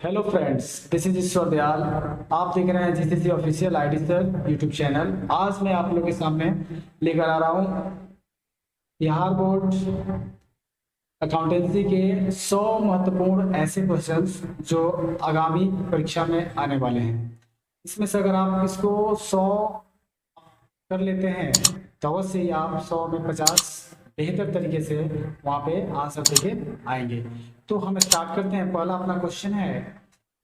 Hello friends, this is ईश्वर दयाल। आप देख रहे हैं GCC official ID sir YouTube channel. आज मैं आप लोगों के सामने लेकर आ रहा हूँ बिहार बोर्ड अकाउंटेंसी के 100 महत्वपूर्ण ऐसे क्वेश्चंस जो आगामी परीक्षा में आने वाले हैं। इसमें से अगर आप इसको 100 कर लेते हैं तो अवश्य ही आप 100 में 50 बेहतर तरीके से वहाँ पे आंसर देके आएंगे। तो हम स्टार्ट करते हैं। पहला अपना क्वेश्चन है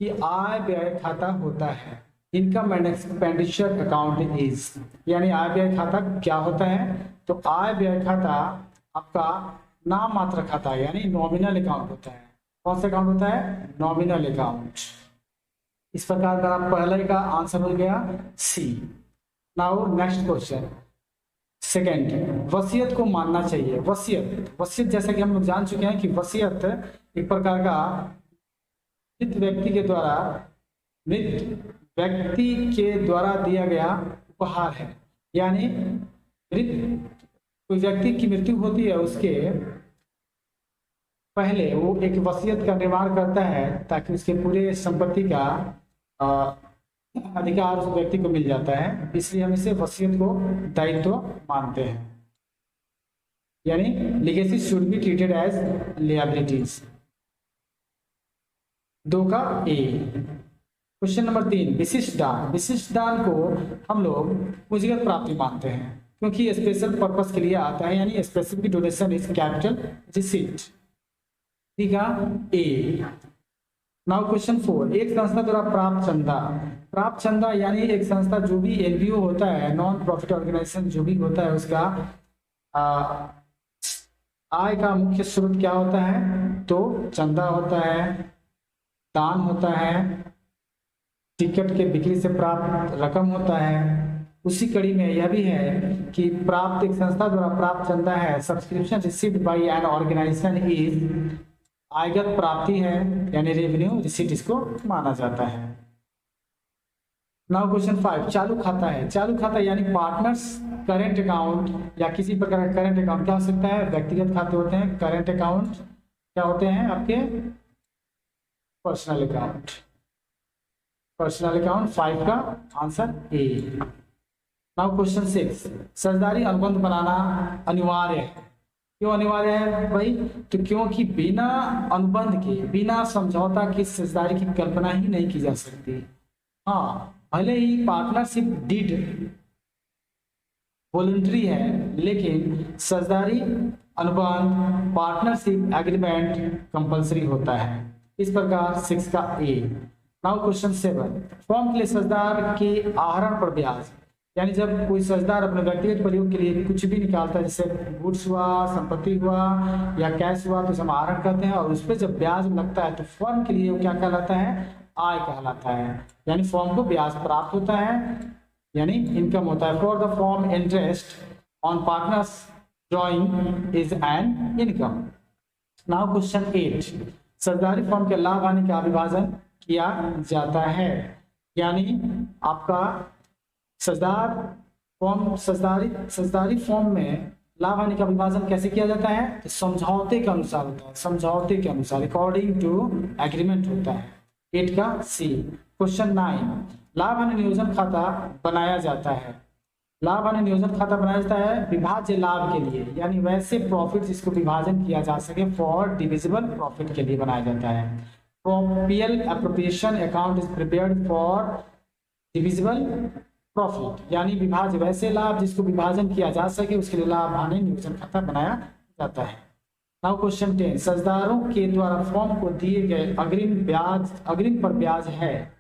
कि आय व्यय खाता होता है, income and expenditure account is, यानी आय व्यय खाता क्या होता है? तो आय व्यय खाता आपका नाम मात्र खाता है, यानी नॉमिनल अकाउंट होता है। कौन सा अकाउंट होता है? Nominal account. इस प्रकार का पहले का आंसर हो गया सी। नाउ नेक्स्ट क्वेश्चन सेकेंड, वसीयत को मानना चाहिए। वसीयत जैसा कि हम लोग जान चुके हैं कि वसीयत एक प्रकार का मृत व्यक्ति के द्वारा दिया गया उपहार है। यानी कोई व्यक्ति की मृत्यु होती है, उसके पहले वो एक वसीयत का निर्माण करता है ताकि उसके पूरे संपत्ति का अधिकार उस व्यक्ति को मिल जाता है। इसलिए हम इसे वसीयत को दायित्व मानते हैं, यानी legacy should be treated as liabilities. 2 का ए। क्वेश्चन नंबर 3, विशिष्ट दान। विशिष्ट दान को हम लोग पूंजीगत प्राप्ति मानते हैं क्योंकि स्पेशल पर्पस के लिए आता है, यानी specific donation is capital receipt. ठीक है, ए। नाउ क्वेश्चन 4, एक संस्था द्वारा प्राप्त चंदा यानी एक संस्था जो भी एनजीओ होता है, नॉन प्रॉफिट ऑर्गेनाइजेशन जो भी होता है, उसका आय का मुख्य स्रोत क्या होता है? तो चंदा होता है, दान होता है, टिकट के बिक्री से प्राप्त रकम होता है। उसी कड़ी में यह भी है कि प्राप्त एक संस्था द्वारा प्राप्त चंदा है, subscription received by an organization is आयगत प्राप्ति है, यानी रेवेन्यू रिसीट इसको माना जाता है। नाउ क्वेश्चन 5, चालू खाता है। चालू खाता यानी पार्टनर्स करेंट अकाउंट या किसी प्रकार का करेंट अकाउंट क्या हो सकता है? व्यक्तिगत खाते होते हैं। करेंट अकाउंट क्या होते हैं? आपके पर्सनल अकाउंट। 5 का आंसर ए। नाउ क्वेश्चन 6, साझेदारी अनुबंध बनाना अनिवार्य है। क्यों अनिवार्य है भाई? तो क्योंकि बिना अनुबंध के, बिना समझौता की साझेदारी की कल्पना ही नहीं की जा सकती। हाँ, भले ही पार्टनरशिप डीड वॉलंटरी है, लेकिन साझेदारी अनुबंध पार्टनरशिप एग्रीमेंट कंपलसरी होता है। इस प्रकार 6 का ए। नाउ क्वेश्चन 7, फॉर्म के लिए साझेदार के आहरण पर ब्याज, यानी जब कोई साझेदार अपने व्यक्तिगत प्रयोग के लिए कुछ भी निकालता है, जैसे गुड्स हुआ, संपत्ति हुआ या कैश हुआ, तो उसे हम आहरण कहते हैं, और उस पर जब ब्याज लगता है तो फर्म के लिए वो क्या कहलाता है? आय कहलाता है, यानी फर्म को ब्याज प्राप्त होता है, यानी इनकम होता है। For the firm interest on partners drawing is an income. Now question 8, साझेदारी फर्म के लाभ हानि का विभाजन किया जाता है, यानी आपका साझेदारी फॉर्म में लाभ हानि का विभाजन कैसे किया जाता है? तो समझौते के अनुसार होता है, समझौते के अनुसार, अकॉर्डिंग टू एग्रीमेंट होता है। 8 का सी। क्वेश्चन 9, लाभ हानि नियोजन खाता बनाया जाता है। लाभ हानि नियोजन खाता बनाया जाता है विभाज्य लाभ के लिए, यानी वैसे प्रॉफिट जिसको विभाजन किया जा सके, फॉर डिविजिबल प्रॉफिट के लिए बनाया जाता है। PL appropriation account is prepared for divisible profit, यानी विभाज्य वैसे लाभ जिसको विभाजन किया जा सके, उसके लिए लाभ हानि नियोजन खाता बनाया जाता है। नाउ क्वेश्चन 10, साझेदारों के द्वारा फर्म को दिए गए अग्रिम पर ब्याज है,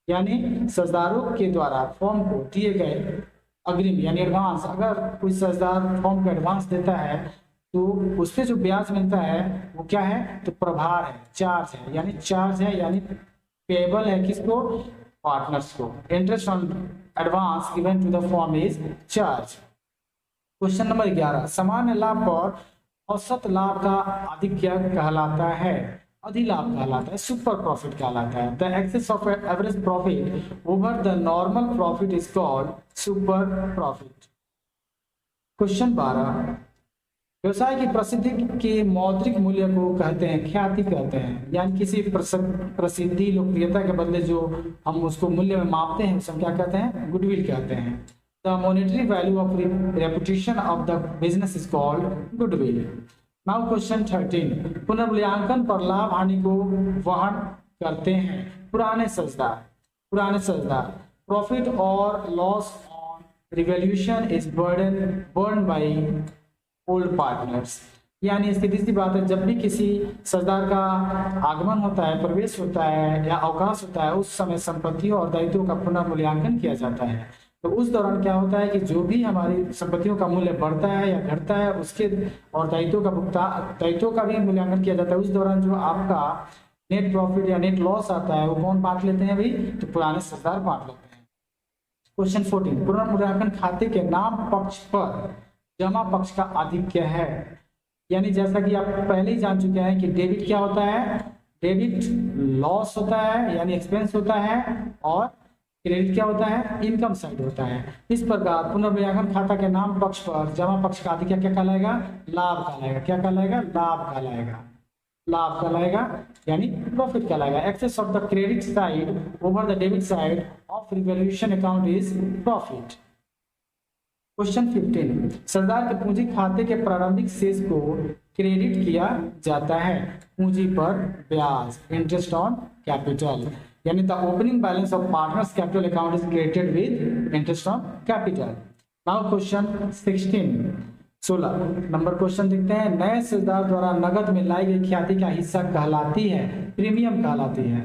यानी साझेदारों के द्वारा फर्म को दिए गए अग्रिम यानी एडवांस, अगर कोई साझेदार फर्म को एडवांस देता है तो उस पर जो ब्याज मिलता है वो क्या है? तो प्रभार है, चार्ज है, यानी पेबल है किसको? पार्टनर्स को। Interest on advance given to the firm is charge. Question number 11, सामान्य लाभ पर औसत लाभ का आधिक्य कहलाता है, अधिलाभ कहलाता है, सुपर प्रॉफिट कहलाता है। The excess of average profit over the normal profit is called super profit. Question 12, व्यवसाय की प्रसिद्धि के मौद्रिक मूल्य को कहते हैं ख्याति कहते हैं, यानी किसी प्रसिद्धि लोकप्रियता के बदले जो हम उसको मूल्य में मापते हैं उसे हम क्या कहते हैं, गुडविल कहते हैं। The monetary value of reputation of the business is called goodwill. Now question 13, पुनर्मूल्यांकन पर लाभ हानि को वहन करते हैं पुराने साझेदार। प्रॉफिट और loss on revaluation is burn by old partners. यानी इसकी दूसरी बात है, जब भी किसी साझेदार का आगमन होता है, प्रवेश होता है या अवकाश होता है, उस समय संपत्तियों और दायित्वों का पुनर्मूल्यांकन किया जाता है। तो उस दौरान क्या होता है कि जो भी हमारी संपत्तियों का मूल्य बढ़ता है या घटता है उसके और दायित्वों का भी मूल्यांकन किया जाता है। उस दौरान जो आपका नेट प्रॉफिट या नेट लॉस आता है वो कौन बांट लेते हैं भाई, तो पुराने साझेदार बांट लेते हैं। क्वेश्चन 14, पुनर्मूल्यांकन खाते के नाम पक्ष पर जमा पक्ष का आधिक्य है। यानी जैसा कि आप पहले ही जान चुके हैं कि डेबिट क्या होता है, डेबिट लॉस होता है यानी एक्सपेंस होता है, और क्रेडिट क्या होता है, इनकम साइड होता है। इस प्रकार पुनर्मूल्यांकन खाता के नाम पक्ष पर जमा पक्ष का आधिक्य क्या कहलाएगा, लाभ कहलाएगा। क्या कहलाएगा, लाभ कहलाएगा। लाभ कहलाएगा यानी प्रॉफिट कहलाएगा। Excess of the credit side over the debit side of revaluation account is profit. Question 15, सरदार के पूंजी खाते के प्रारंभिक शेष को क्रेडिट किया जाता है पूंजी पर ब्याज, इंटरेस्ट ऑन कैपिटल। यानी the opening balance of partners capital account is created with interest on capital. Now question 16 number question देखते हैं। नए शेयरदार द्वारा नगद में लाई गई ख्याति का हिस्सा कहलाती है प्रीमियम कहलाती है।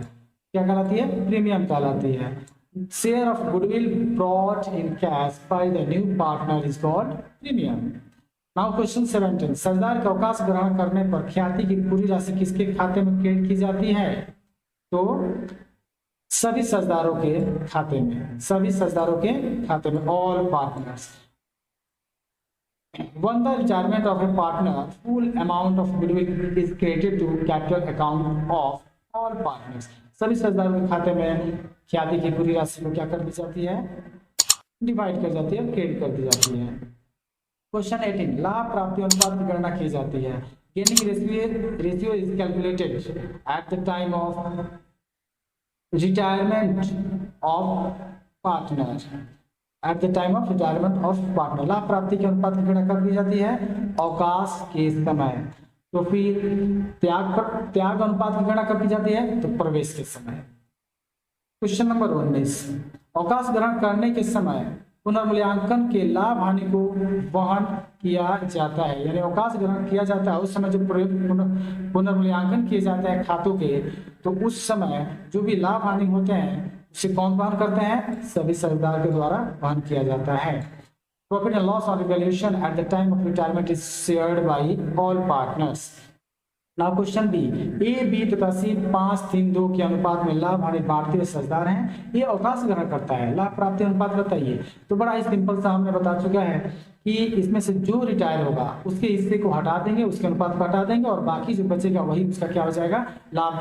क्या कहलाती है, प्रीमियम कहलाती है। Share of goodwill brought in cash by the new partner is called premium. Now question 17, सरदार का अवकाश ग्रहण करने पर ख्याति की पूरी राशि किसके खाते में क्रेडिट की जाती है, तो सभी साझेदारों के खाते में, सभी साझेदारों के खाते में, all partners. When the retirement of a partner, full amount of goodwill is credited to capital account of all partners. सभी साझेदारों के खाते में ख्याति की पूरी राशि को क्या कर दी जाती है, डिवाइड कर जाती है, क्रेडिट कर दी जाती है। क्वेश्चन 18, लाभ प्राप्ति अनुपात की गणना की जाती है। Gaining ratio is calculated at the time of retirement of partner. Eight the time of retirement of partner लाभ प्राप्ति के अनुपात की गणना कब की जाती है, अवकाश के समय। तो फिर त्याग अनुपात की गणना कब की जाती है, तो प्रवेश के समय। क्वेश्चन नंबर 19, अवकाश ग्रहण करने के समय पुनर्मूल्यांकन के लाभ हानि को वहन किया जाता है। यानी अवकाश ग्रहण किया जाता है उस समय जो पुनर्मूल्यांकन किए जाते हैं खातों के, तो उस समय जो भी लाभ हानि होते हैं उसे कौन वहन करते हैं, सभी साझेदार के द्वारा वहन किया जाता है। Profit and loss on revaluation at the time of retirement is shared by all partners. Now question B, A B तथा सी 5-3-2 के अनुपात में लाभ हानि बांटते हुए साझेदार हैं। ये अवकाश ग्रहण करता है, लाभ प्राप्ति अनुपात बताइए। तो बड़ा ही सिंपल सा हमने बता चुका है कि इसमें से जो रिटायर होगा उसके हिस्से को हटा देंगे, उसके अनुपात को हटा देंगे, और बाकी जो बचेगा वही उसका क्या हो जाएगा, लाभ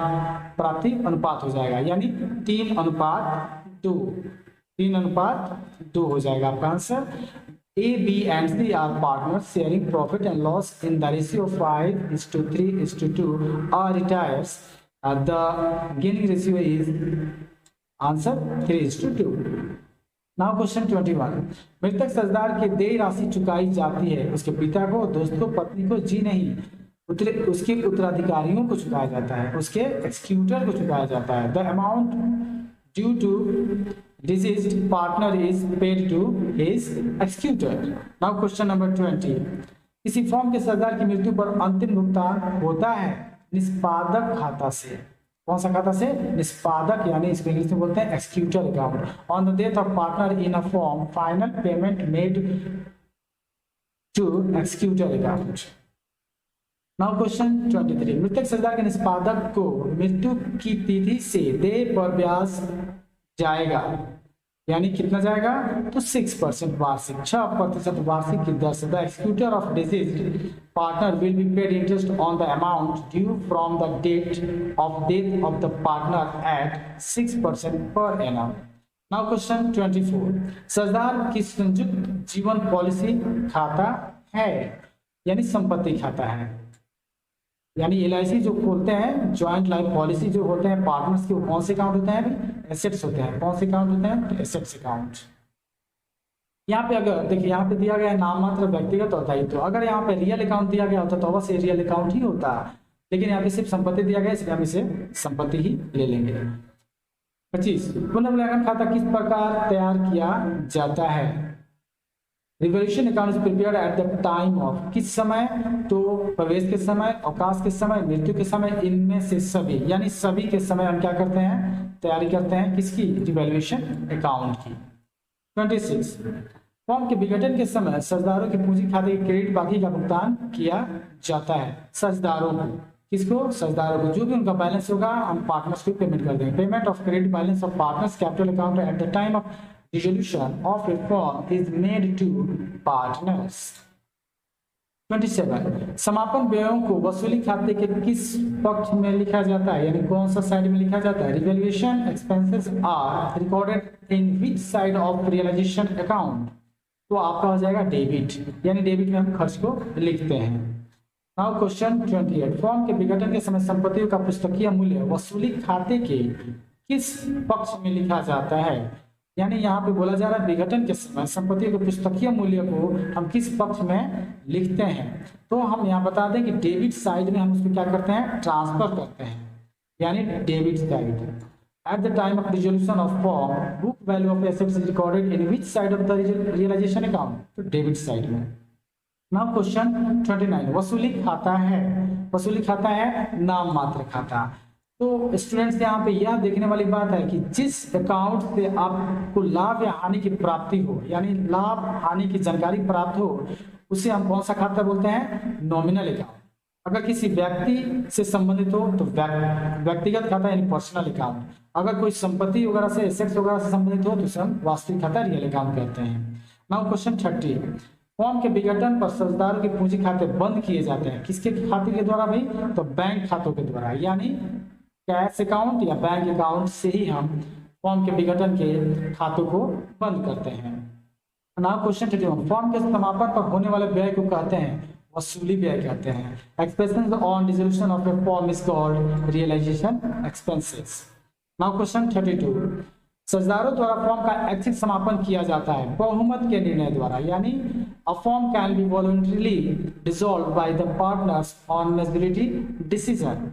प्राप्ति अनुपात हो जाएगा। यानी 3:2, 3:2 हो जाएगा आपका answer. A, B and C are partners sharing profit and loss in the ratio 5:3:2 or retires. The gaining ratio is answer 3:2. Now question 21. मृतक साझेदार की देय राशि चुकाई जाती है उसके पिता को, दोस्त को, पत्नी को, जी नहीं, उसके उत्तराधिकारियों को चुकाया जाता है, उसके एक्सक्यूटर को चुकाया जाता है। The amount due to deceased partner is paid to his executor. Now question number 20. किसी फर्म के साझेदार की मृत्यु पर अंतिम भुगतान होता है निष्पादक खाता से। कौन सा खाता से, निष्पादक, यानी इसको इंग्लिश में बोलते हैं executor account. On the death of partner in a firm final payment made to executor account. Now question 23, मृतक साझेदार के निष्पादक को मृत्यु की तिथि से देय पर ब्याज जाएगा, यानी कितना जाएगा, तो 6% वार्षिक, 6% वार्षिक की दर से। The executor of deceased partner will be paid interest on the amount due from the date of death of the partner at 6% per annum. Now question 24, साझेदार की संयुक्त जीवन पॉलिसी खाता है। यानी संपत्ति खाता है। यानी LIC जो खोलते हैं, ज्वाइंट लाइफ पॉलिसी जो होते हैं पार्टनर्स के, वो कौन से अकाउंट होते हैं? एसेट्स होते हैं। कौन से अकाउंट होते हैं? Assets account. यहाँ पे अगर देखिए, यहाँ पे दिया गया है नाम मात्र व्यक्तिगत होता है, तो अगर यहाँ पे रियल अकाउंट दिया गया होता तो अवश्य रियल अकाउंट ही होता, लेकिन यहाँ पे सिर्फ संपत्ति दिया गया, इसलिए हम इसे संपत्ति ही ले लेंगे। 25, पुनर्मूल्यांकन खाता किस प्रकार तैयार किया जाता है? Revolution account is prepared eight the time of, किस समय? तो प्रवेश के समय, अवकाश के समय, मृत्यु के समय, इनमें से सभी, यानी सभी के समय हम क्या करते हैं? तैयारी करते हैं किसकी? रिवॉल्यूशन अकाउंट की। 26, फॉर्म के विघटन के समय साझेदारों के पूंजी खाते के क्रेडिट बाकी का भुगतान किया जाता है। साझेदारों को, किसको? साझेदारों को। जो भी उनका बैलेंस होगा हम पार्टनर्स को पेमेंट कर देंगे। Payment of credit balance of partners capital account eight the time of resolution of a firm is made to partners। 27, समापन व्ययों को वसूली खाते के किस पक्ष में लिखा जाता है? यानी कौन सा साइड में लिखा जाता है? Revaluation expenses are recorded in which side of realisation account? तो आपका हो जाएगा डेबिट, यानी डेबिट में हम खर्च को लिखते हैं। नाउ क्वेश्चन 28, फॉर्म के विघटन के समय संपत्तियों का पुस्तकीय मूल्य वसूली खाते के किस पक्ष में लिखा जाता है? यानी यहाँ पे बोला जा रहा है विघटन के समय संपत्ति के पुस्तकीय मूल्य को हम किस पक्ष में लिखते हैं? तो हम यहाँ बता दें कि डेबिट साइड में हम उसको क्या करते हैं? ट्रांसफर करते हैं, यानी debit side. At the time of resolution of form book value of assets is recorded in which side of the realisation account? तो डेबिट साइड में। नाउ क्वेश्चन 29, वसूली खाता है, वसूली खाता है नाम मात्र खाता। तो स्टूडेंट्स यहाँ पे यह देखने वाली बात है कि जिस अकाउंट से आपको लाभ या हानि की प्राप्ति हो, यानी लाभ हानि की जानकारी प्राप्त हो, उसे हम कौन सा खाता बोलते हैं? Nominal account. अगर किसी व्यक्ति से संबंधित हो तो व्यक्तिगत खाता यानी पर्सनल अकाउंट। अगर कोई संपत्ति वगैरह से, एसेट्स वगैरह से संबंधित हो तो उसे हम वास्तविक खाता रियल अकाउंट कहते हैं। नाउ क्वेश्चन 30, फॉर्म के विघटन पर साझेदारों के पूंजी खाते बंद किए जाते हैं, किसके खाते के द्वारा भाई? तो बैंक खातों के द्वारा, यानी कैश अकाउंट या बैंक अकाउंट से ही हम फॉर्म के विघटन के खातों को बंद करते हैं। नाउ क्वेश्चन 31, फॉर्म के समापन पर होने वाले व्यय को कहते हैं? वसूली व्यय कहते हैं। Expenses on dissolution of a form is called realisation expenses. Now question 32, साझेदारों द्वारा फॉर्म का ऐच्छिक समापन किया जाता है बहुमत के निर्णय द्वारा, यानी a form can be voluntarily dissolved by the partners on majority decision.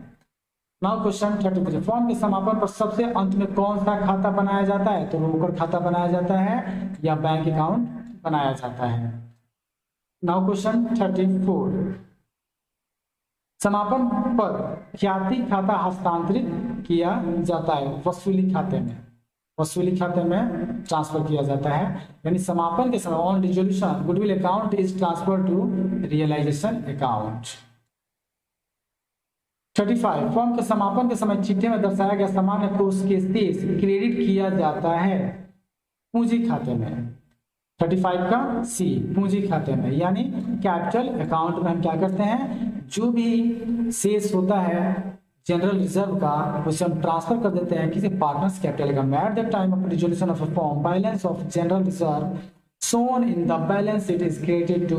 Now question 33, form के समापन पर सबसे अंत में कौन सा खाता बनाया जाता है? तो रोकड़ खाता बनाया जाता है या बैंक अकाउंट बनाया जाता है। नाउ क्वेश्चन 34, समापन पर ख्याति खाता हस्तांतरित किया जाता है वसूली खाते में, वसूली खाते में ट्रांसफर किया जाता है, यानी समापन के समय on resolution goodwill account is transfer to realisation account. 35, form के समापन के समय चिट्ठी में दर्शाया गया सामान्य कोष के शेष क्रेडिट किया जाता है पूंजी खाते में। 35 का सी, पूंजी खाते में, यानी कैपिटल अकाउंट में हम क्या करते हैं? जो भी शेष होता है जनरल रिजर्व का, उसे हम ट्रांसफर कर देते हैं किसी पार्टनर्स कैपिटल अकाउंट में। Eight the time of resolution of a form balance of general reserve shown in the balance sheet is created to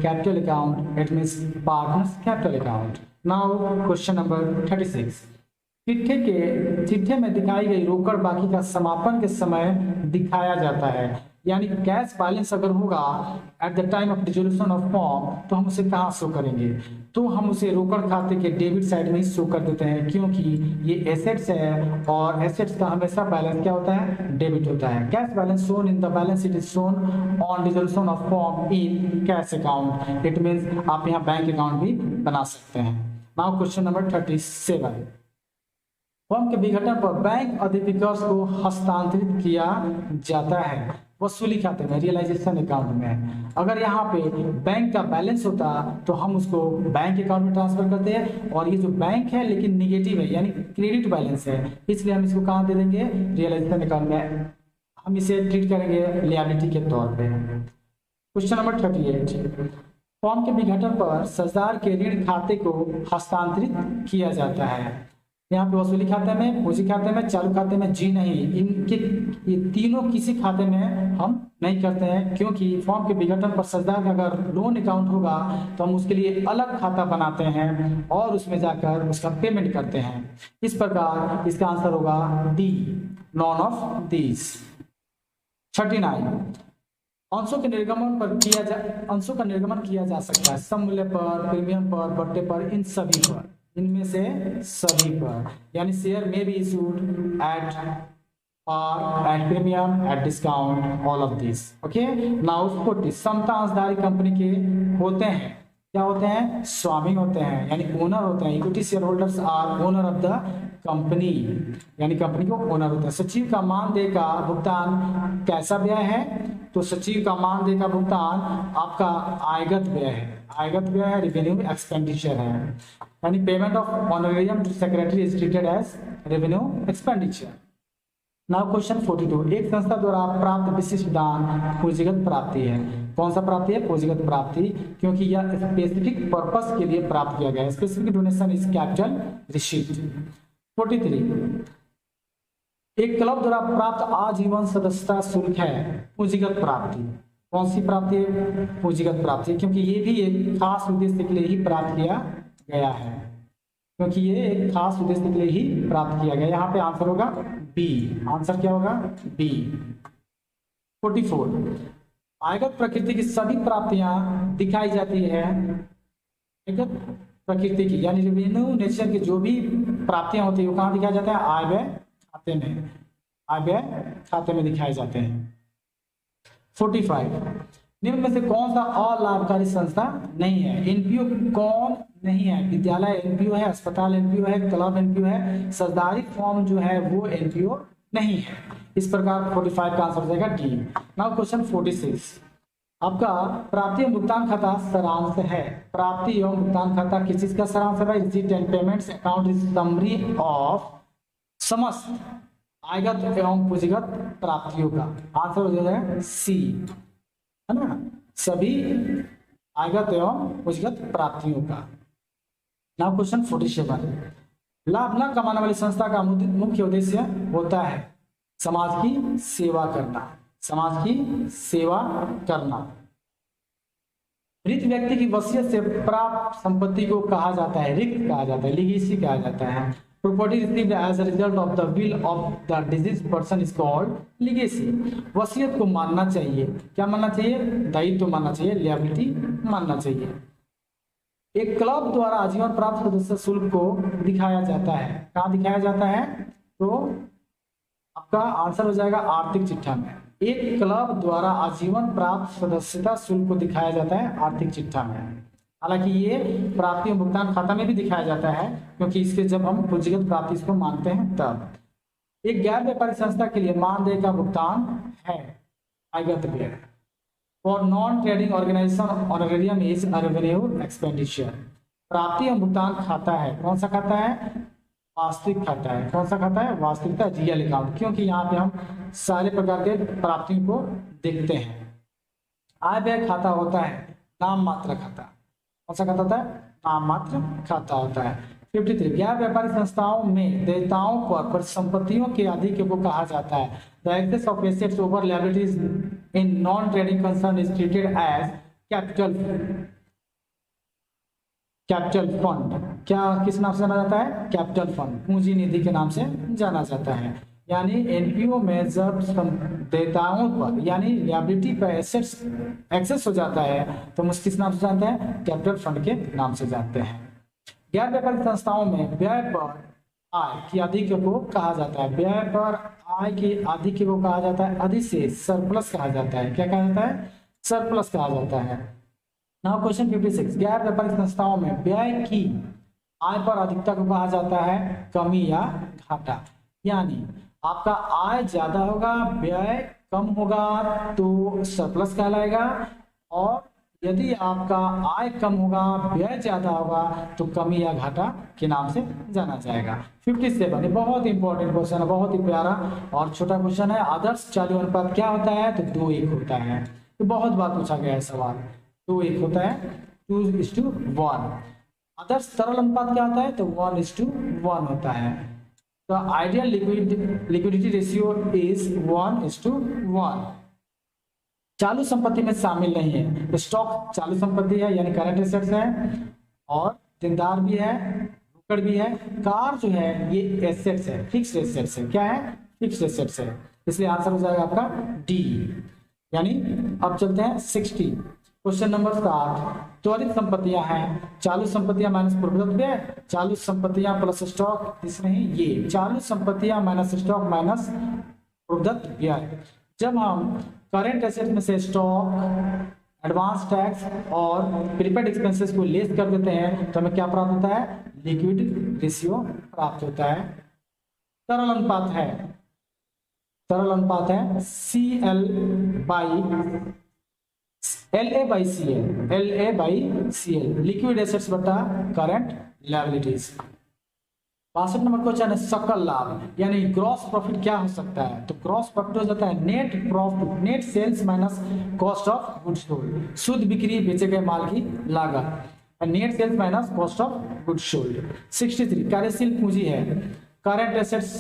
capital account, it means partners capital account। Now question number 36, चिट्ठे में दिखाई गई रोकड़ बाकी का समापन के समय दिखाया जाता है, यानी कैश बैलेंस अगर होगा eight the time of dissolution of form तो हम उसे कहाँ शो करेंगे? तो हम उसे रोकड़ खाते के डेबिट साइड में ही शो कर देते हैं, क्योंकि ये एसेट्स है और एसेट्स का हमेशा बैलेंस क्या होता है? डेबिट होता है। Cash balance shown in the balance sheet is shown on dissolution of form in cash account, it means आप यहाँ बैंक अकाउंट भी बना सकते हैं। नाउ क्वेश्चन नंबर 37, फॉर्म के विघटन पर बैंक अधिविकर्ष को हस्तांतरित किया जाता है वसूली खाते में, रियलाइजेशन अकाउंट में। अगर यहाँ पे बैंक का बैलेंस होता तो हम उसको बैंक अकाउंट में ट्रांसफर करते हैं, और ये जो बैंक है लेकिन निगेटिव है यानी क्रेडिट बैलेंस है, इसलिए हम इसको कहाँ दे देंगे? रियलाइजेशन अकाउंट में। हम इसे ट्रीट करेंगे लिएबिलिटी के तौर पे। क्वेश्चन नंबर 38, फॉर्म के विघटन पर साझेदार के ऋण खाते को हस्तांतरित किया जाता है, यहाँ पे वसूली खाते में, पूंजी खाते में, चालू खाते में जी नहीं, इनके ये तीनों किसी खाते में हम नहीं करते हैं, क्योंकि फॉर्म के विघटन पर सजदार का अगर लोन अकाउंट होगा तो हम उसके लिए अलग खाता बनाते हैं और उसमें जाकर उसका पेमेंट करते हैं। इस प्रकार इसका आंसर होगा डी, नॉन ऑफ दीज। 39, अंशों के निर्गमन पर अंशों का निर्गमन किया जा सकता है सम मूल्य पर, प्रीमियम पर, बट्टे पर, इन सभी पर, इनमें से सभी पर, यानी शेयर में भी issued at par, at premium, at discount, all of these. Okay, now 40, समता अंशधारी कंपनी के होते हैं, क्या होते हैं? स्वामी होते हैं, यानी ओनर होते हैं। Equity share holders are owner of the company, यानी कंपनी को ओनर होता है। सचिव का मानदेय का भुगतान कैसा व्यय है? तो सचिव का मानदेय का भुगतान आपका आयगत व्यय है, आयगत व्यय है, रेवेन्यू एक्सपेंडिचर है, यानी payment of honorarium to secretary is treated as revenue expenditure. Now question 42, एक संस्था द्वारा प्राप्त विशिष्ट दान पूंजीगत प्राप्ति है। कौन सा प्राप्ति है? पूंजीगत प्राप्ति, क्योंकि यह स्पेसिफिक पर्पस के लिए प्राप्त किया गया है। Specific donation is capital receipt. 43, एक क्लब द्वारा प्राप्त आजीवन सदस्यता शुल्क है पूंजीगत प्राप्ति। कौन सी प्राप्ति है? पूंजीगत प्राप्ति, क्योंकि ये भी एक खास उद्देश्य के लिए ही प्राप्त किया गया है, क्योंकि ये एक खास उद्देश्य के लिए ही प्राप्त किया गया। यहाँ पे आंसर होगा बी। आंसर क्या होगा? बी। 44, आयगत प्रकृति की सभी प्राप्तियां दिखाई जाती है, आयगत प्रकृति की यानी रेवेन्यू नेचर की जो भी प्राप्तियां होती है वो कहाँ दिखाया जाता है? आय व्यय खाते में, आय व्यय खाते में दिखाए जाते हैं। 45, निम्न में से कौन सा अलाभकारी संस्था नहीं है? एनपीओ कौन नहीं है? विद्यालय एनपीओ है, अस्पताल एनपीओ है, क्लब एनपीओ है, साझेदारी फॉर्म जो है वो एनपीओ नहीं है। इस प्रकार 45 का आंसर हो जाएगा डी। नाउ क्वेश्चन 46, आपका प्राप्ति एवं भुगतान खाता सारांश है। प्राप्ति एवं भुगतान खाता किस चीज का सारांश है भाई? Receipt and payments account is summary of समस्त आयगत एवं पूंजीगत प्राप्तियों का। आंसर हो जाएगा सी, है ना, सभी आयगत एवं पूंजीगत प्राप्तियों का। नाउ क्वेश्चन 47, लाभ न कमाने वाली संस्था का मुख्य उद्देश्य होता है समाज की सेवा करना, समाज की सेवा करना। मृत व्यक्ति की वसीयत से प्राप्त संपत्ति को कहा जाता है, रिक्त कहा जाता है, लीगेसी कहा जाता है। Property received as a result of the will of the deceased person is called legacy. वसीयत को मानना चाहिए, क्या मानना चाहिए? दायित्व मानना चाहिए, लिएबिलिटी मानना चाहिए। एक क्लब द्वारा आजीवन प्राप्त सदस्य शुल्क को दिखाया जाता है, कहाँ दिखाया जाता है? तो आपका आंसर हो जाएगा आर्थिक चिट्ठा में। एक क्लब द्वारा आजीवन प्राप्त सदस्यता शुल्क को दिखाया जाता है आर्थिक चिट्ठा में। हालांकि ये प्राप्ति एवं भुगतान खाता में भी दिखाया जाता है, क्योंकि इसके जब हम पूंजीगत प्राप्ति इसको मानते हैं तब। एक गैर व्यापारिक संस्था के लिए मानदेय का भुगतान है आयगत व्यय। For non trading organisation honorarium is revenue expenditure. प्राप्ति एवं भुगतान खाता है, कौन सा खाता है? वास्तविक खाता है। कौन सा खाता है? वास्तविकता, रियल अकाउंट, क्योंकि यहाँ पे हम सारे प्रकार के प्राप्तियों को देखते हैं। आय व्यय खाता होता है नाम मात्र खाता। कौन सा खाता होता है? नाम मात्र खाता होता है। 53, गैर व्यापारिक संस्थाओं में देयताओं पर परिसंपत्तियों के आधिक्य को कहा जाता है। The excess of assets over liabilities in non trading concern is treated as capital fund. क्या किस नाम से जाना जाता है? कैपिटल फंड, पूंजी निधि के नाम से जाना जाता है। यानी एनपीओ में जब देयताओं पर यानी लायबिलिटी पर एसेट्स एक्सेस हो जाता है तो हम किस नाम से जानते हैं? कैपिटल फंड के नाम से जानते हैं। गैर व्यापारिक संस्थाओं में व्यय पर आय की आधिक्य को कहा जाता है, व्यय पर आय की आधिक्य को कहा जाता है अधिशेष, सरप्लस कहा जाता है। क्या कहा जाता है? सरप्लस कहा जाता है। नाउ क्वेश्चन 56, गैर व्यापारिक संस्थाओं में व्यय की आय पर अधिकता को कहा जाता है कमी या घाटा। यानी आपका आय ज्यादा होगा, व्यय कम होगा तो सरप्लस कहलाएगा, और यदि आपका आय कम होगा, व्यय ज्यादा होगा तो कमी या घाटा के नाम से जाना जाएगा। 57, बहुत इंपॉर्टेंट क्वेश्चन है, बहुत ही प्यारा और छोटा क्वेश्चन है। आदर्श चालू अनुपात क्या होता है? तो 2:1 होता है। तो बहुत बार पूछा गया है सवाल। 2:1 होता है, 2:1। आदर्श तरल अनुपात क्या होता है? तो 1:1 होता है। तो आइडियल लिक्विडिटी रेशियो इज 1:1। चालू संपत्ति में शामिल नहीं है। स्टॉक चालू संपत्ति है यानी करंट एसेट्स है, और देनदार भी है, रोकड़ भी है। कार जो है ये एसेट्स है, फिक्स्ड एसेट्स है। क्या है? फिक्स्ड एसेट्स है। इसलिए आंसर हो जाएगा आपका डी। यानी अब चलते हैं 60, क्वेश्चन नंबर 60। त्वरित संपत्तियां हैं, चालू संपत्तियां माइनस पूर्वदत्त व्यय, चालू संपत्तियां प्लस स्टॉक, इस नहीं, ये चालू संपत्तियां माइनस स्टॉक माइनस पूर्वदत्त व्यय। जब हम करेंट एसेट में से स्टॉक, एडवांस टैक्स और प्रीपेड एक्सपेंसेस को लेस कर देते हैं तो हमें क्या प्राप्त होता है? लिक्विड रेशियो प्राप्त होता है। तरल अनुपात है, तरल अनुपात है CL by LA/CL, liquid assets बटा करंट लायबिलिटीज। 62 नंबर क्वेश्चन है सकल लाभ यानी ग्रॉस प्रॉफिट क्या हो सकता है? तो ग्रॉस प्रॉफिट हो जाता है net profit, net sales minus cost of goods sold, शुद्ध बिक्री बेचे गए माल की लागत, net sales minus cost of goods sold. 63 कार्यशील पूंजी है, current assets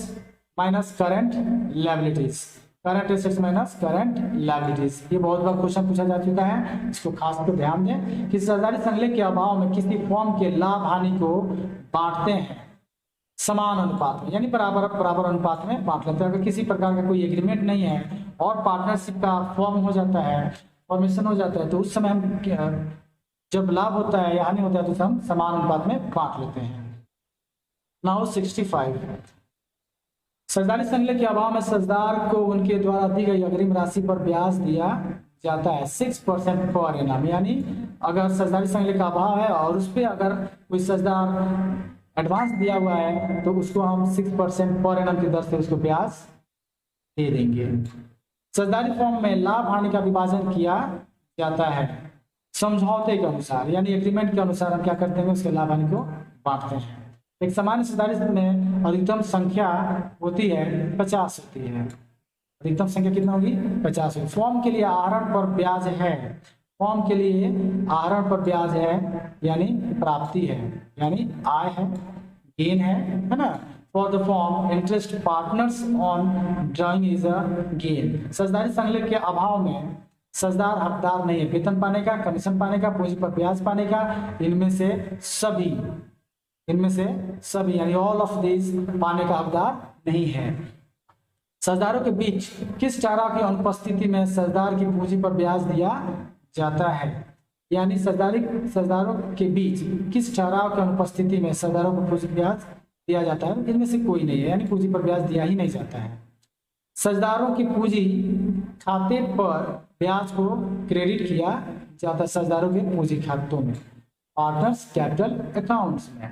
minus current liabilities, current assets minus current liabilities. ये बहुत बार क्वेश्चन पूछा जा चुका है, इसको खास कर ध्यान दें कि साझेदारी संग्रह के अभाव में किसी फर्म के लाभ हानि को बांटते हैं समान अनुपात में, यानी बराबर बराबर अनुपात में बांट लेते हैं। अगर किसी प्रकार का कोई एग्रीमेंट नहीं है और पार्टनरशिप का फॉर्म हो जाता है, फॉर्मेशन हो जाता है, तो उस समय हम जब लाभ होता है या हानि होता है तो हम समान अनुपात में बांट लेते हैं। नाउ 65, साझेदारी संग्रह के अभाव में साझेदार को उनके द्वारा दी गई अग्रिम राशि पर ब्याज दिया जाता है 6% पर एनम। यानी अगर साझेदारी संग्रह का अभाव है और उस पर अगर कोई साझेदार एडवांस दिया हुआ है तो उसको हम 6% पर एनम की दर से उसको ब्याज दे देंगे। साझेदारी फॉर्म में लाभ हानि का विभाजन किया जाता है समझौते के अनुसार, यानी एग्रीमेंट के अनुसार हम क्या करते हैं? उसके लाभ हानि को बांटते हैं। एक सामान्य साझेदारी में अधिकतम संख्या होती है 50 होती है। अधिकतम संख्या कितना होगी? 50 होगी। फॉर्म के लिए आहरण पर ब्याज है, फॉर्म के लिए आहरण पर ब्याज है यानी प्राप्ति है, यानी आय है, गेन है ना। For the firm interest partners on drawing is a gain. साझेदारी संग्रह के अभाव में साझेदार हकदार नहीं है वेतन पाने का, कमीशन पाने का, पूंजी पर ब्याज पाने का, इनमें से सभी यानी ऑल ऑफ दिस पाने का हकदार नहीं है। साझेदारों के बीच किस ठहराव की अनुपस्थिति में साझेदार की पूंजी पर ब्याज दिया जाता है? यानी साझेदारों के बीच किस ठहराव की अनुपस्थिति में साझेदारों को पूंजी पर ब्याज दिया जाता है? इनमें से कोई नहीं है, यानी पूंजी पर ब्याज दिया ही नहीं जाता है। साझेदारों की पूंजी खाते पर ब्याज को क्रेडिट किया जाता है, साझेदारों के पूंजी खातों में, पार्टनर्स कैपिटल अकाउंट्स में।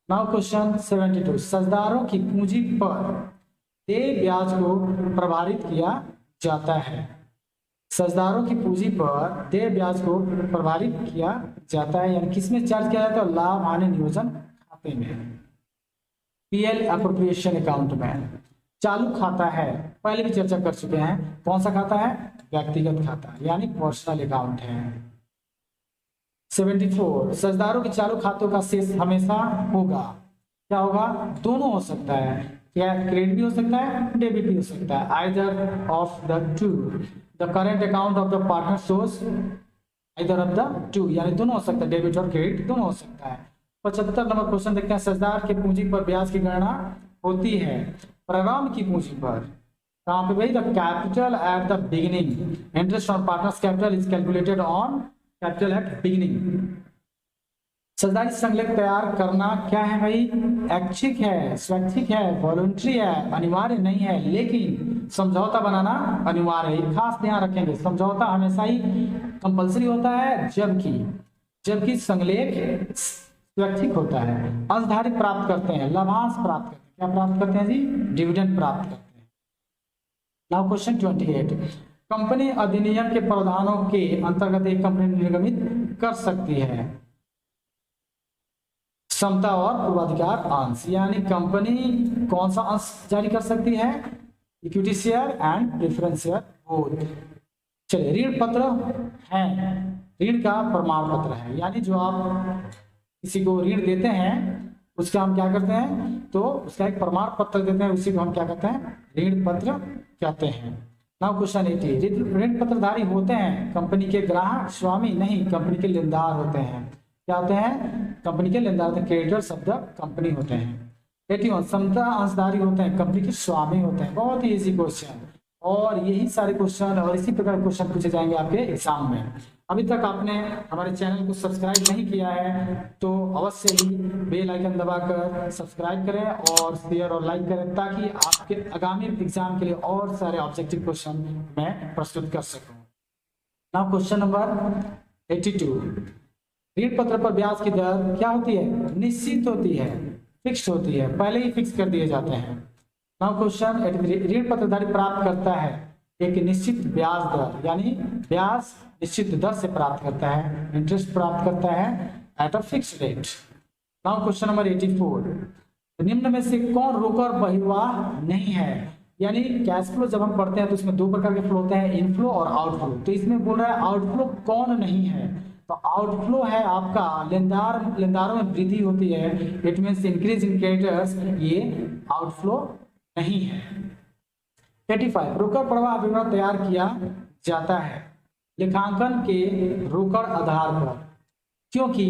नाउ क्वेश्चन 72, साझेदारों की पूंजी पर देय ब्याज को प्रभावित किया जाता है। साझेदारों की पूंजी पर देय ब्याज को प्रभावित किया जाता है यानी किसमें चार्ज किया जाता है? लाभ हानि नियोजन खाते में, पीएल एप्रोप्रिएशन अकाउंट में। चालू खाता है, पहले भी चर्चा कर चुके हैं, कौन सा खाता है? व्यक्तिगत खाता यानी पर्सनल अकाउंट है। 74, साझेदारों के चालू खातों का शेष हमेशा होगा। क्या होगा? दोनों हो सकता है, क्या क्रेडिट भी हो सकता है, डेबिट भी हो सकता है। Either of the two, the current account of the partner shows either of the two, यानी दोनों हो सकता है, डेबिट और क्रेडिट दोनों हो सकता है। 75 नंबर क्वेश्चन देखते हैं, साझेदार के पूंजी पर ब्याज की गणना होती है प्रारंभ की पूंजी पर। कहाँ पे भाई? The capital at the beginning, interest on partners capital is calculated on capital at beginning. साझेदारी संग्रह तैयार करना क्या है भाई? ऐच्छिक है, स्वैच्छिक है, वॉलंटरी है, अनिवार्य नहीं है, लेकिन समझौता बनाना अनिवार्य है। खास ध्यान रखेंगे, समझौता हमेशा ही कंपलसरी होता है, जबकि संलेख स्वैच्छिक होता है। अंशधारी प्राप्त करते हैं, लाभांश प्राप्त करते हैं, क्या प्राप्त करते हैं जी? डिविडेंड प्राप्त करते हैं। नाउ क्वेश्चन 28, कंपनी अधिनियम के प्रावधानों के अंतर्गत एक कंपनी निर्गमित कर सकती है क्षमता और पूर्वाधिकार अंश, यानी कंपनी कौन सा अंश जारी कर सकती है? Equity share and preference share both. चलिए, ऋण पत्र है, ऋण का प्रमाण पत्र है, यानी जो आप किसी को ऋण देते हैं उसका हम क्या करते हैं, तो उसका एक प्रमाण पत्र देते हैं, उसी को हम क्या कहते हैं, ऋण पत्र कहते हैं। नाउ क्वेश्चन 80, ऋण पत्रधारी होते हैं कंपनी के ग्राहक स्वामी नहीं, कंपनी के लेनदार होते हैं। क्या होते हैं, कंपनी के लेनदार होते हैं, क्रेडिटर्स ऑफ द कंपनी होते हैं। 81, समता अंशधारी होते हैं, कंपनी के स्वामी होते हैं। बहुत ही इजी क्वेश्चन, और यही सारे क्वेश्चन और इसी प्रकार क्वेश्चन पूछे जाएंगे आपके एग्जाम में। अभी तक आपने हमारे चैनल को सब्सक्राइब नहीं किया है तो अवश्य ही बेल आइकन दबाकर सब्सक्राइब करें और शेयर और लाइक करें, ताकि आपके आगामी एग्जाम के लिए और सारे ऑब्जेक्टिव क्वेश्चन मैं प्रस्तुत कर सकूं। नाउ क्वेश्चन नंबर 82, ऋण पत्र पर ब्याज की दर क्या होती है, निश्चित होती है, फिक्स होती है, पहले ही फिक्स कर दिए जाते हैं। नाउ क्वेश्चन 83, ऋण पत्रधारी प्राप्त करता है एक निश्चित ब्याज दर, यानी ब्याज निश्चित दर से प्राप्त करता है, इंटरेस्ट प्राप्त करता है at a fix rate. Now question number 84, निम्न में से कौन रोकड़ बहिर्वाह नहीं है, यानी कैश फ्लो जब हम पढ़ते हैं तो इसमें दो प्रकार के फ्लो होते हैं, इनफ्लो और आउटफ्लो। तो इसमें बोल रहा है आउटफ्लो कौन नहीं है, तो आउटफ्लो है आपका लेनदारों में वृद्धि होती है, it means increase in creditors, ये आउटफ्लो नहीं है। 85, रोकड़ प्रवाह विवरण तैयार किया जाता है लेखांकन के रोकड़ आधार पर, क्योंकि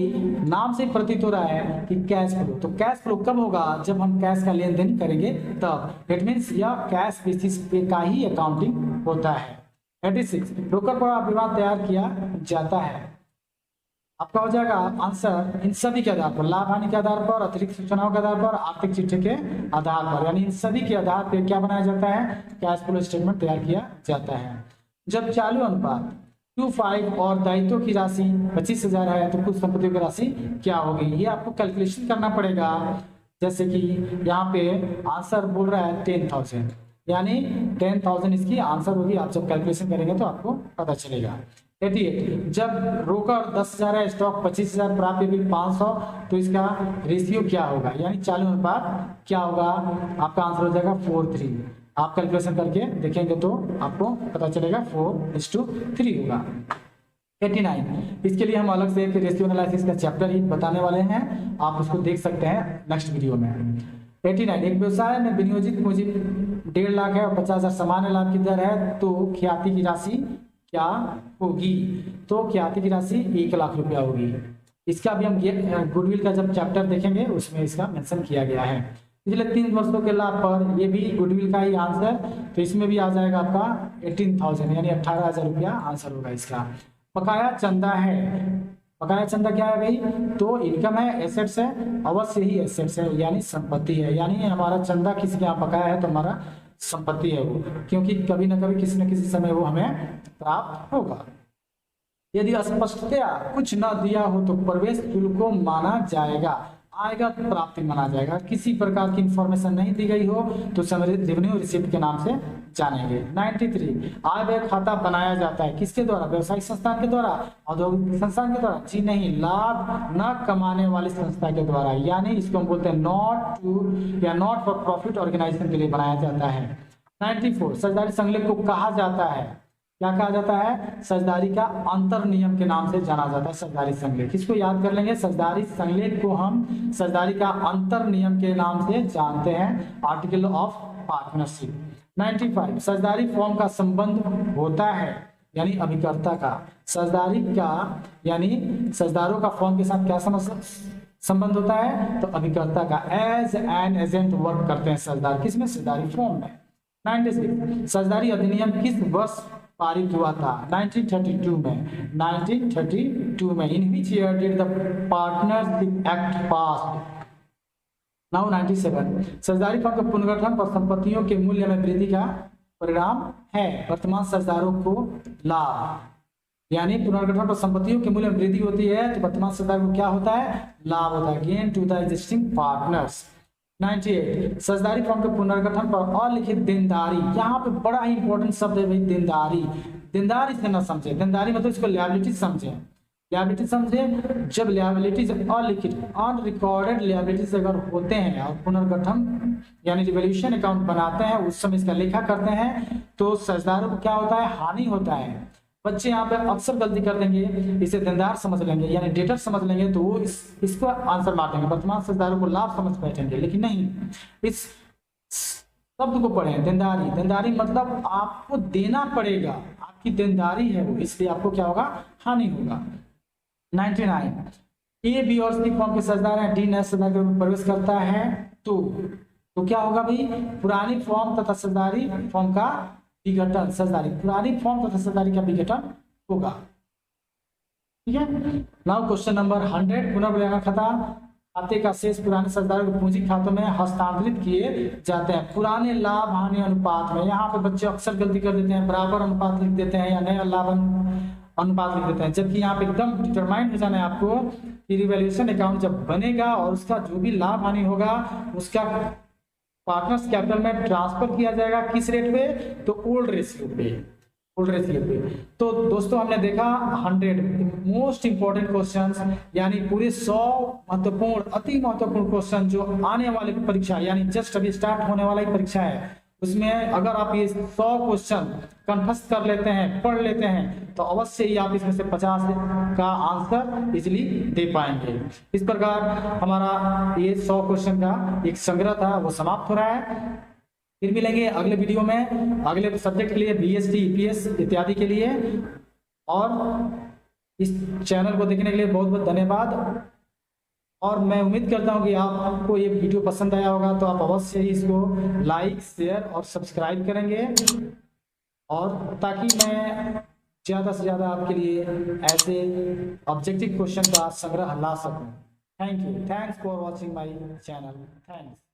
नाम से प्रतीत हो रहा है कि कैश फ्लो, तो कैश फ्लो कब होगा, जब हम कैश का लेन देन करेंगे तब, इट मींस यह कैश बेसिस पे का ही अकाउंटिंग होता है। 86, रोकड़ प्रवाह विवरण तैयार किया जाता है, आपका हो जाएगा आंसर इन सभी के आधार पर, लाभ हानि के आधार पर, अतिरिक्त सूचनाओं के आधार पर, आर्थिक चिट्ठे के आधार पर, यानी इन सभी के आधार पर क्या बनाया जाता है, कैश फ्लो स्टेटमेंट तैयार किया जाता है। जब चालू अनुपात 25 और दायित्वों की राशि 25,000 है तो कुछ संपत्तियों की राशि क्या होगी, ये आपको कैलकुलेशन करना पड़ेगा। जैसे कि यहाँ पे आंसर बोल रहा है 10,000, यानी 10,000 इसकी आंसर होगी। आप जब कैलकुलेशन करेंगे तो आपको पता चलेगा। 88, जब रोकड़ 10,000 है, स्टॉक 25,000, प्राप्य बिल 500, तो इसका रेशियो क्या होगा, यानी चालू अनुपात क्या होगा, आपका आंसर हो जाएगा 4:3। आप कैलकुलेशन करके देखेंगे तो आपको पता चलेगा 4:3 होगा। 89, इसके लिए हम अलग से एक रेशियो एनालिसिस का चैप्टर ही बताने वाले हैं, आप उसको देख सकते हैं नेक्स्ट वीडियो में। 89, एक व्यवसाय में विनियोजित पूंजी 1.5 लाख है और 50,000 सामान्य लाभ की दर है, तो ख्याति की राशि क्या होगी, तो ख्याति की राशि 1 लाख रुपया होगी। इसका भी हम गुडविल का जब चैप्टर देखेंगे उसमें इसका मेंशन किया गया है। पिछले 3 वर्षों के लाभ पर, ये भी गुडविल का ही आंसर, तो इसमें भी आ जाएगा आपका 18,000, यानी 18,000 रुपया आंसर होगा इसका। बकाया चंदा है, बकाया चंदा क्या है भाई, तो इनकम है, एसेट्स है, अवश्य ही एसेट्स है, यानी संपत्ति है, यानी हमारा चंदा किसी के यहाँ बकाया है तो हमारा संपत्ति है वो, क्योंकि कभी ना कभी किसी न किसी समय वो हमें प्राप्त होगा। यदि स्पष्टतया कुछ न दिया हो तो प्रवेश शुल्क को माना जाएगा, आयकर प्राप्ति माना जाएगा। किसी प्रकार की इंफॉर्मेशन नहीं दी गई हो तो रेवेन्यू रिसिप्ट के नाम से जानेंगे। 93, आय व्यय खाता बनाया जाता है, किसके द्वारा, व्यवसायिक संस्थान के द्वारा, औद्योगिक संस्थान के द्वारा, जी नहीं, लाभ न कमाने वाली संस्था के द्वारा, यानी इसको हम बोलते हैं नॉट फॉर प्रॉफिट ऑर्गेनाइजेशन के लिए बनाया जाता है। 94, साझेदारी संलेख को कहा जाता है, क्या कहा जाता है, साझेदारी का अंतर नियम के नाम से जाना जाता है साझेदारी संलेख। इसको याद कर लेंगे, साझेदारी संलेख को हम साझेदारी का अंतर नियम के नाम से जानते हैं, आर्टिकल ऑफ पार्टनरशिप। 95, साझेदारी फॉर्म का संबंध होता है, यानी अभिकर्ता का, साझेदारी का यानी साझेदारों का फॉर्म के साथ क्या संबंध होता है, तो अभिकर्ता का, एज एन एजेंट वर्क करते हैं साझेदार, किसमें, साझेदारी फॉर्म में। 96, साझेदारी अधिनियम किस वर्ष पारित हुआ था, 1932 में, 1932 में। In which year did the partnership act passed. Now 97, साझेदारी फॉर्म का पुनर्गठन पर संपत्तियों के मूल्य में वृद्धि का परिणाम है, वर्तमान साझेदारों को लाभ, यानी पुनर्गठन पर संपत्तियों के मूल्य में वृद्धि होती है तो वर्तमान साझेदार को क्या होता है, लाभ होता है, gain to the existing partners. 98, साझेदारी फॉर्म के पुनर्गठन पर अलिखित देनदारी, यहाँ पे बड़ा ही इंपॉर्टेंट शब्द है भाई, देनदारी। देनदारी से ना समझे, देनदारी मतलब इसको लिएबिलिटी समझे, लिएबिलिटी समझे। जब लिएबिलिटीज अलिखित अनरिकॉर्डेड लिएबिलिटीज अगर होते हैं और पुनर्गठन यानी रिवॉल्यूशन अकाउंट बनाते हैं, उस समय इसका लेखा करते हैं, तो साझेदारों को क्या होता है, हानि होता है। बच्चे यहाँ पे अक्सर गलती कर देंगे, इसे देनदार समझ लेंगे यानी डेटर समझ लेंगे, तो वो इसको आंसर मार देंगे, वर्तमान साझेदारों को लाभ समझ बैठेंगे। लेकिन नहीं, इस शब्द को पढ़ें, देनदारी। देनदारी मतलब आपको देना पड़ेगा, आपकी देनदारी है वो, इसलिए आपको क्या होगा, हानि होगा। 99 ए, बी और सी फॉर्म के साझेदार हैं, डी नए साझेदार के रूप में प्रवेश करता है तो क्या होगा भाई, पुरानी फॉर्म तथा साझेदारी फॉर्म का विघटन, साझेदारी पुरानी फॉर्म तथा साझेदारी का विघटन होगा। ठीक है। नाउ क्वेश्चन नंबर 100, पुनर्मूल्यांकन खाता, खाते का शेष पुराने साझेदारों के पूंजी खातों में हस्तांतरित किए जाते हैं पुराने लाभ हानि अनुपात में। यहाँ पे बच्चे अक्सर गलती कर देते हैं, बराबर अनुपात लिख देते हैं या नया लाभ अनुपात लिख देते हैं, जबकि यहाँ पे एकदम डिटरमाइंड हो जाना है आपको कि रिवैल्यूएशन अकाउंट जब बनेगा और उसका जो भी लाभ हानि होगा उसका पार्टनर्स कैपिटल में ट्रांसफर किया जाएगा, किस रेट पे, तो ओल्ड रेशियो पे, ओल्ड रेशियो पे। तो दोस्तों हमने देखा 100 मोस्ट इंपॉर्टेंट क्वेश्चंस, यानी पूरे 100 महत्वपूर्ण, अति महत्वपूर्ण क्वेश्चन जो आने वाले परीक्षा, यानी जस्ट अभी स्टार्ट होने वाला ही परीक्षा है, उसमें अगर आप ये 100 क्वेश्चन कंठस्थ कर लेते हैं, पढ़ लेते हैं, तो अवश्य ही आप इसमें से 50 का आंसर इजिली दे पाएंगे। इस प्रकार हमारा ये 100 क्वेश्चन का एक संग्रह था वो समाप्त हो रहा है। फिर मिलेंगे अगले वीडियो में अगले सब्जेक्ट के लिए, बीएसटी, ईपीएस इत्यादि के लिए। और इस चैनल को देखने के लिए बहुत बहुत धन्यवाद। और मैं उम्मीद करता हूं कि आपको ये वीडियो पसंद आया होगा, तो आप अवश्य ही इसको लाइक, शेयर और सब्सक्राइब करेंगे, और ताकि मैं ज़्यादा से ज़्यादा आपके लिए ऐसे ऑब्जेक्टिव क्वेश्चन का संग्रह ला सकूं। Thank you, thanks for watching my channel, thanks.